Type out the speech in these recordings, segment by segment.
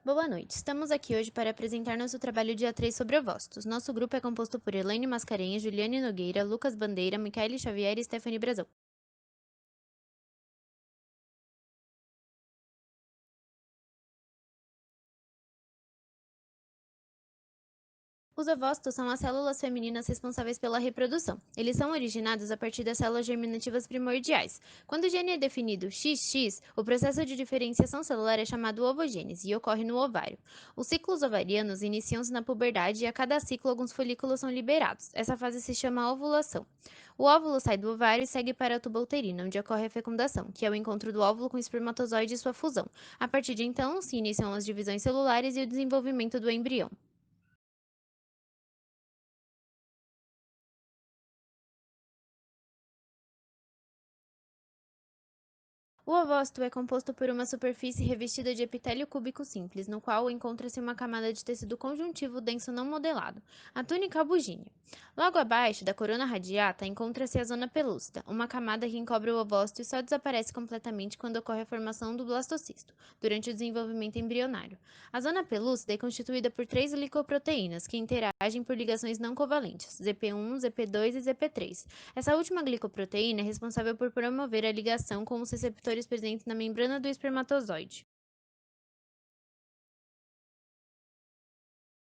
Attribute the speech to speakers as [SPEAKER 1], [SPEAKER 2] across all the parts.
[SPEAKER 1] Boa noite. Estamos aqui hoje para apresentar nosso trabalho dia 3 sobre ovócitos. Nosso grupo é composto por Elaine Mascarenhas, Juliane Nogueira, Lucas Bandeira, Micaele Xavier e Stephanie Brazão. Os ovócitos são as células femininas responsáveis pela reprodução. Eles são originados a partir das células germinativas primordiais. Quando o gene é definido XX, o processo de diferenciação celular é chamado ovogênese e ocorre no ovário. Os ciclos ovarianos iniciam-se na puberdade e a cada ciclo alguns folículos são liberados. Essa fase se chama ovulação. O óvulo sai do ovário e segue para a tuba uterina, onde ocorre a fecundação, que é o encontro do óvulo com o espermatozoide e sua fusão. A partir de então, se iniciam as divisões celulares e o desenvolvimento do embrião. O ovócito é composto por uma superfície revestida de epitélio cúbico simples, no qual encontra-se uma camada de tecido conjuntivo denso não modelado, a túnica abugínea. Logo abaixo da corona radiata encontra-se a zona pelúcida, uma camada que encobre o ovócito e só desaparece completamente quando ocorre a formação do blastocisto, durante o desenvolvimento embrionário. A zona pelúcida é constituída por três glicoproteínas que interagem por ligações não covalentes, ZP1, ZP2 e ZP3. Essa última glicoproteína é responsável por promover a ligação com os receptores presentes na membrana do espermatozoide.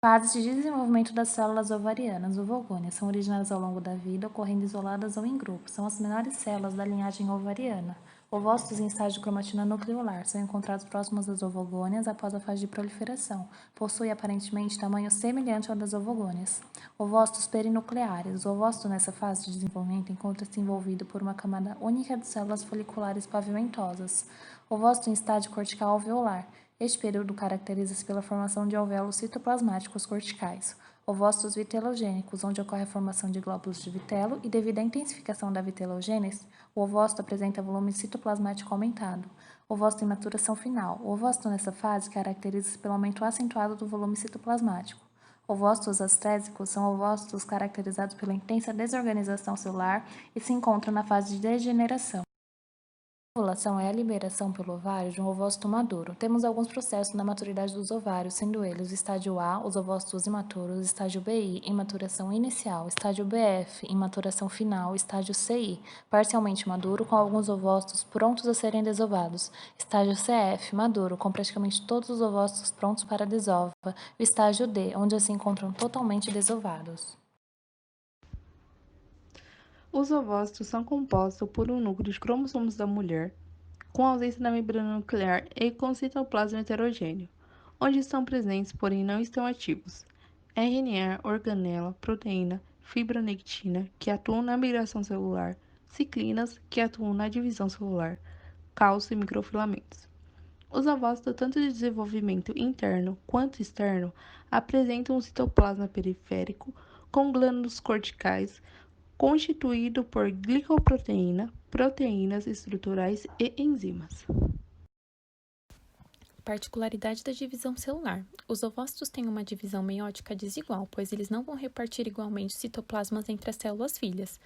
[SPEAKER 2] Fases de desenvolvimento das células ovarianas, ovogônias, são originadas ao longo da vida, ocorrendo isoladas ou em grupos. São as menores células da linhagem ovariana. Ovócitos em estágio de cromatina nucleolar são encontrados próximos das ovogônias após a fase de proliferação. Possuem aparentemente tamanho semelhante ao das ovogônias. Ovócitos perinucleares. O ovócito nessa fase de desenvolvimento encontra-se envolvido por uma camada única de células foliculares pavimentosas. Ovócito em estágio cortical alveolar. Este período caracteriza-se pela formação de alvéolos citoplasmáticos corticais, ovócitos vitelogênicos, onde ocorre a formação de glóbulos de vitelo e, devido à intensificação da vitelogênese, o ovócito apresenta volume citoplasmático aumentado. Ovócito em maturação final. O ovócito nessa fase caracteriza-se pelo aumento acentuado do volume citoplasmático. Ovócitos astrésicos são ovócitos caracterizados pela intensa desorganização celular e se encontram na fase de degeneração. A ovulação é a liberação pelo ovário de um ovócito maduro. Temos alguns processos na maturidade dos ovários, sendo eles o estágio A, os ovócitos imaturos, estágio BI, em maturação inicial, estágio BF, em maturação final, estágio CI, parcialmente maduro, com alguns ovócitos prontos a serem desovados, estágio CF, maduro, com praticamente todos os ovócitos prontos para desova, e o estágio D, onde se encontram totalmente desovados.
[SPEAKER 3] Os ovócitos são compostos por um núcleo de cromossomos da mulher, com ausência da membrana nuclear e com citoplasma heterogêneo, onde estão presentes, porém não estão ativos. RNA, organela, proteína, fibronectina, que atuam na migração celular, ciclinas, que atuam na divisão celular, cálcio e microfilamentos. Os ovócitos, tanto de desenvolvimento interno quanto externo, apresentam um citoplasma periférico com glândulos corticais constituído por glicoproteína, proteínas estruturais e enzimas.
[SPEAKER 4] Particularidade da divisão celular. Os ovócitos têm uma divisão meiótica desigual, pois eles não vão repartir igualmente citoplasmas entre as células filhas.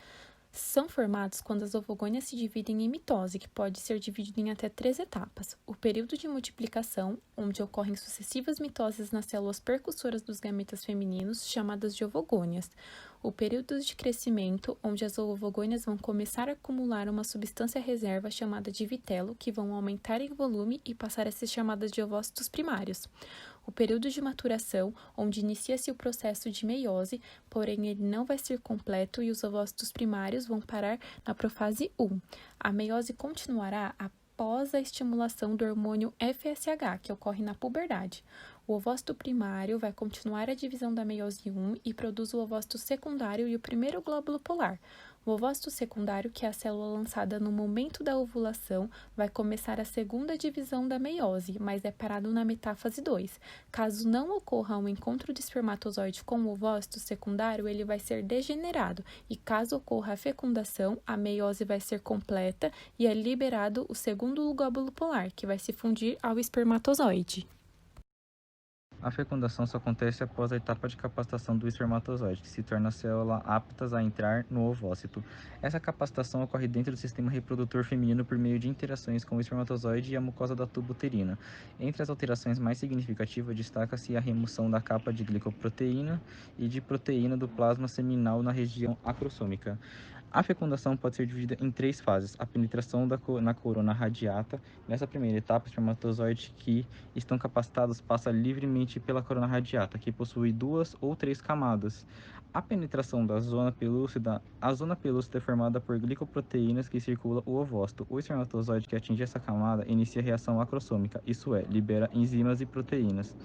[SPEAKER 4] São formados quando as ovogônias se dividem em mitose, que pode ser dividido em até 3 etapas. O período de multiplicação, onde ocorrem sucessivas mitoses nas células percussoras dos gametas femininos, chamadas de ovogônias. O período de crescimento, onde as ovogônias vão começar a acumular uma substância reserva chamada de vitelo, que vão aumentar em volume e passar a ser chamadas de ovócitos primários. O período de maturação, onde inicia-se o processo de meiose, porém ele não vai ser completo e os ovócitos primários vão parar na profase 1. A meiose continuará após a estimulação do hormônio FSH, que ocorre na puberdade. O ovócito primário vai continuar a divisão da meiose 1 e produz o ovócito secundário e o primeiro glóbulo polar. O ovócito secundário, que é a célula lançada no momento da ovulação, vai começar a segunda divisão da meiose, mas é parado na metáfase 2. Caso não ocorra um encontro de espermatozoide com o ovócito secundário, ele vai ser degenerado, e caso ocorra a fecundação, a meiose vai ser completa e é liberado o segundo glóbulo polar, que vai se fundir ao espermatozoide.
[SPEAKER 5] A fecundação só acontece após a etapa de capacitação do espermatozoide, que se torna a célula aptas a entrar no ovócito. Essa capacitação ocorre dentro do sistema reprodutor feminino por meio de interações com o espermatozoide e a mucosa da tuba uterina. Entre as alterações mais significativas, destaca-se a remoção da capa de glicoproteína e de proteína do plasma seminal na região acrossômica. A fecundação pode ser dividida em 3 fases. A penetração na corona radiata. Nessa primeira etapa, os espermatozoides que estão capacitados passam livremente pela corona radiata, que possui 2 ou 3 camadas. A penetração da zona pelúcida. A zona pelúcida é formada por glicoproteínas que circulam o ovócito. O espermatozoide que atinge essa camada inicia a reação acrossômica, isso é, libera enzimas e proteínas.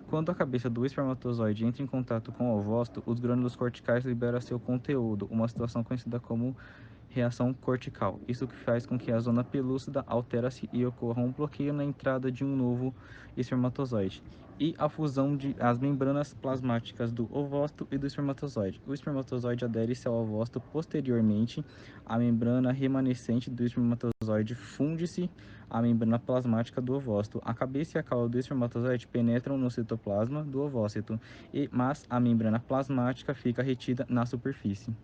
[SPEAKER 5] Quando a cabeça do espermatozoide entra em contato com o ovócito, os grânulos corticais liberam seu conteúdo, uma situação conhecida como reação cortical. Isso que faz com que a zona pelúcida altera-se e ocorra um bloqueio na entrada de um novo espermatozoide. E a fusão de as membranas plasmáticas do ovócito e do espermatozoide. O espermatozoide adere-se ao ovócito posteriormente, a membrana remanescente do espermatozoide funde-se à membrana plasmática do ovócito. A cabeça e a cauda do espermatozoide penetram no citoplasma do ovócito, mas a membrana plasmática fica retida na superfície.